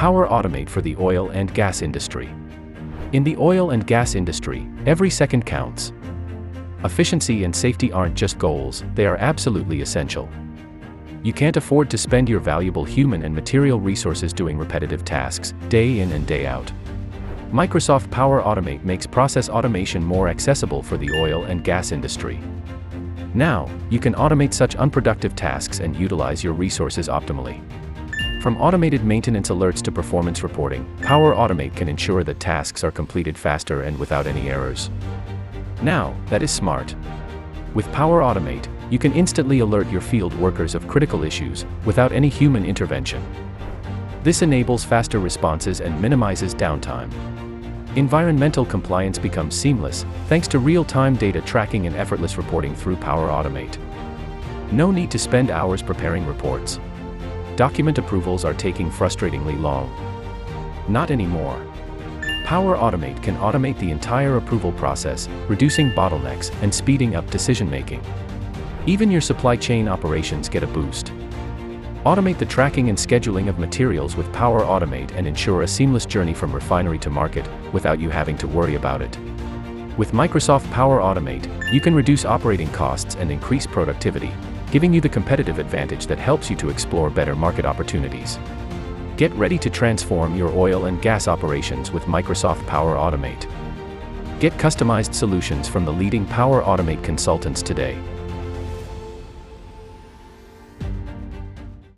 Power Automate for the oil and gas industry. In the oil and gas industry, every second counts. Efficiency and safety aren't just goals, they are absolutely essential. You can't afford to spend your valuable human and material resources doing repetitive tasks, day in and day out. Microsoft Power Automate makes process automation more accessible for the oil and gas industry. Now, you can automate such unproductive tasks and utilize your resources optimally. From automated maintenance alerts to performance reporting, Power Automate can ensure that tasks are completed faster and without any errors. Now, that is smart. With Power Automate, you can instantly alert your field workers of critical issues, without any human intervention. This enables faster responses and minimizes downtime. Environmental compliance becomes seamless, thanks to real-time data tracking and effortless reporting through Power Automate. No need to spend hours preparing reports. Document approvals are taking frustratingly long. Not anymore. Power Automate can automate the entire approval process, reducing bottlenecks and speeding up decision-making. Even your supply chain operations get a boost. Automate the tracking and scheduling of materials with Power Automate and ensure a seamless journey from refinery to market, without you having to worry about it. With Microsoft Power Automate, you can reduce operating costs and increase productivity, giving you the competitive advantage that helps you to explore better market opportunities. Get ready to transform your oil and gas operations with Microsoft Power Automate. Get customized solutions from the leading Power Automate consultants today.